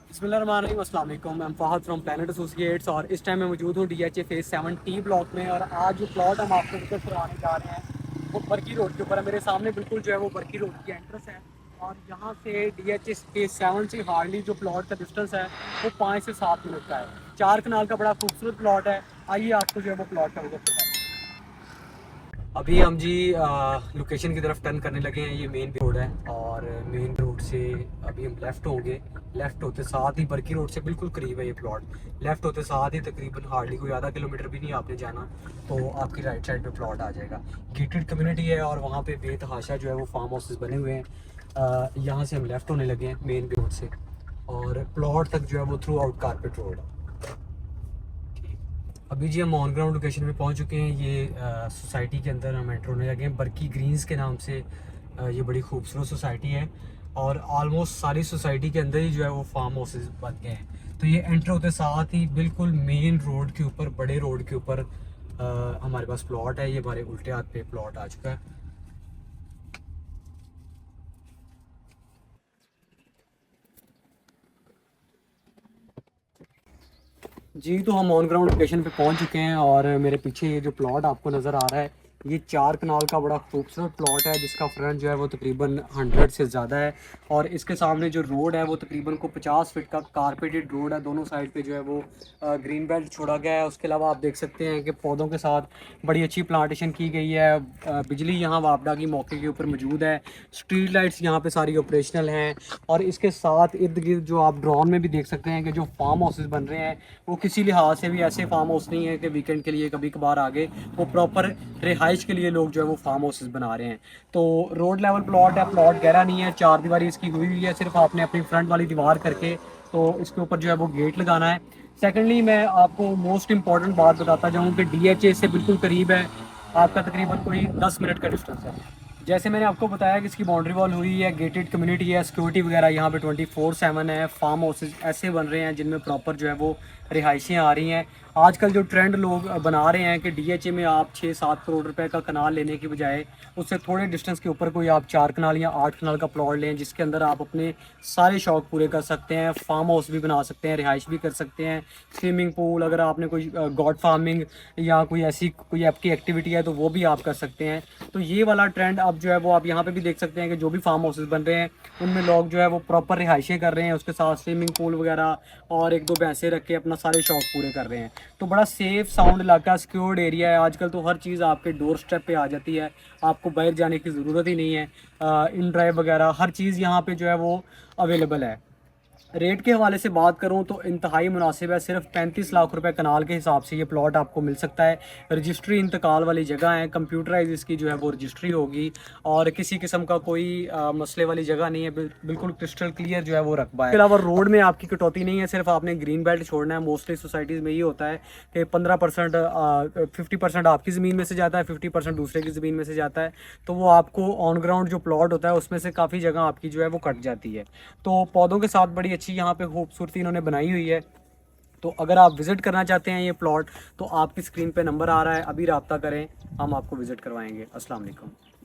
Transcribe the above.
बिस्मिल्लाहिर्रहमानिर्रहीम, अस्सलाम वालेकुम। मैं फ़हद फ्रॉम प्लैनेट एसोसिएट्स और इस टाइम मैं मौजूद हूँ DHA फेज़ 7 टी ब्लॉक में। और आज जो प्लॉट हम आपको विजिट करवाने जा रहे हैं वो बरकी रोड के ऊपर है। मेरे सामने बिल्कुल जो है वो बरकी रोड की एंट्रेंस है और यहाँ से DHA फेज़ 7 से हार्डली जो प्लॉट का डिस्टेंस है वो 5 से 7 मिनट का है। 4 कनाल का बड़ा खूबसूरत प्लॉट है। आइए आपको जो है वो प्लॉट का विजिट करवाएं। अभी हम जी लोकेशन की तरफ टर्न करने लगे हैं। ये मेन रोड है और मेन रोड से अभी हम लेफ़्ट होंगे। लेफ़्ट होते साथ ही बरकी रोड से बिल्कुल करीब है ये प्लॉट। लेफ़्ट होते साथ ही तकरीबन हार्डली कोई आधा किलोमीटर भी नहीं आपने जाना तो आपकी राइट साइड पे प्लॉट आ जाएगा। गेटेड कम्युनिटी है और वहाँ पे बेतहाशा जो है वो फार्म हाउसेस बने हुए हैं। यहाँ से हम लेफ़्ट होने लगे हैं मेन रोड से और प्लॉट तक जो है वो थ्रू आउट कारपेट रोड है। अभी जी हम ऑन ग्राउंड लोकेशन पे पहुंच चुके हैं। ये सोसाइटी के अंदर हम एंटर होने लगे हैं। बरकी ग्रीन्स के नाम से ये बड़ी खूबसूरत सोसाइटी है और ऑलमोस्ट सारी सोसाइटी के अंदर ही जो है वो फार्म हाउसेस बन गए हैं। तो ये एंटर होते साथ ही बिल्कुल मेन रोड के ऊपर, बड़े रोड के ऊपर हमारे पास प्लॉट है। ये हमारे उल्टे हाथ पे प्लॉट आ चुका है। जी तो हम ऑन ग्राउंड लोकेशन पे पहुंच चुके हैं और मेरे पीछे ये जो प्लॉट आपको नज़र आ रहा है ये 4 कनाल का बड़ा खूबसूरत प्लॉट है जिसका फ्रंट जो है वो तकरीबन 100 से ज़्यादा है। और इसके सामने जो रोड है वो तकरीबन को 50 फीट का कारपेटेड रोड है। दोनों साइड पे जो है वो ग्रीन बेल्ट छोड़ा गया है। उसके अलावा आप देख सकते हैं कि पौधों के साथ बड़ी अच्छी प्लांटेशन की गई है। बिजली यहाँ वापडा की मौके के ऊपर मौजूद है। स्ट्रीट लाइट्स यहाँ पे सारी ऑपरेशनल हैं और इसके साथ इर्द गिर्द जो आप ड्रोन में भी देख सकते हैं कि जो फार्म हाउसेस बन रहे हैं वो किसी लिहाज से भी ऐसे फार्म हाउस नहीं है कि वीकेंड के लिए कभी कभार आगे, वो प्रॉपर रिहाइश के लिए लोग जो है वो फार्म हाउसेस बना रहे हैं। तो रोड लेवल प्लॉट है, प्लॉट गहरा नहीं है, 4 दीवारी इसकी हुई हुई है। सिर्फ आपने अपनी फ्रंट वाली दीवार करके तो इसके ऊपर जो है वो गेट लगाना है। सेकेंडली मैं आपको मोस्ट इंपॉर्टेंट बात बताता जाऊँ कि DHA से बिल्कुल करीब है, आपका तकरीबन कोई 10 मिनट का डिस्टेंस है। जैसे मैंने आपको बताया कि इसकी बाउंड्री वॉल हुई है, गेटेड कम्युनिटी है, सिक्योरिटी वगैरह यहाँ पे 24/7 है। फार्म हाउसेज ऐसे बन रहे हैं जिनमें प्रॉपर जो है वो रिहाइशें आ रही हैं। आजकल जो ट्रेंड लोग बना रहे हैं कि DHA में आप 6-7 करोड़ रुपए का कनाल लेने की बजाय उससे थोड़े डिस्टेंस के ऊपर कोई आप 4 कनाल या 8 कनाल का प्लॉट लें जिसके अंदर आप अपने सारे शौक पूरे कर सकते हैं। फार्म हाउस भी बना सकते हैं, रिहाइश भी कर सकते हैं, स्विमिंग पूल, अगर आपने कोई गॉड फार्मिंग या कोई ऐसी कोई आपकी एक्टिविटी है तो वो भी आप कर सकते हैं। तो ये वाला ट्रेंड अब जो है वो आप यहाँ पे भी देख सकते हैं कि जो भी फार्म हाउसेस बन रहे हैं उनमें लोग जो है वो प्रॉपर रिहाइशें कर रहे हैं, उसके साथ स्विमिंग पूल वगैरह और 1-2 भैंसे रख के अपना सारे शौक पूरे कर रहे हैं। तो बड़ा सेफ साउंड इलाका, सिक्योर्ड एरिया है। आजकल तो हर चीज़ आपके डोर स्टेप पे आ जाती है, आपको बाहर जाने की ज़रूरत ही नहीं है। इन ड्राइव वगैरह हर चीज़ यहाँ पे जो है वो अवेलेबल है। रेट के हवाले से बात करूं तो इंतहाई मुनासिब है। सिर्फ 35 लाख रुपए कनाल के हिसाब से ये प्लॉट आपको मिल सकता है। रजिस्ट्री इंतकाल वाली जगह है, कंप्यूटराइज इसकी जो है वो रजिस्ट्री होगी और किसी किस्म का कोई मसले वाली जगह नहीं है। बिल्कुल क्रिस्टल क्लियर जो है वो रकबा है। इसके अलावा रोड में आपकी कटौती नहीं है, सिर्फ आपने ग्रीन बेल्ट छोड़ना है। मोस्टली सोसाइटीज़ में ये होता है कि 15% 50% आपकी ज़मीन में से जाता है, 50% दूसरे की ज़मीन में से जाता है। तो वो आपको ऑन ग्राउंड जो प्लॉट होता है उसमें से काफ़ी जगह आपकी जो है वो कट जाती है। तो पौधों के साथ बड़ी अच्छी यहाँ पे खूबसूरती इन्होंने बनाई हुई है। तो अगर आप विज़िट करना चाहते हैं ये प्लॉट तो आपकी स्क्रीन पे नंबर आ रहा है, अभी रब्ता करें, हम आपको विज़िट करवाएंगे। अस्सलाम वालेकुम।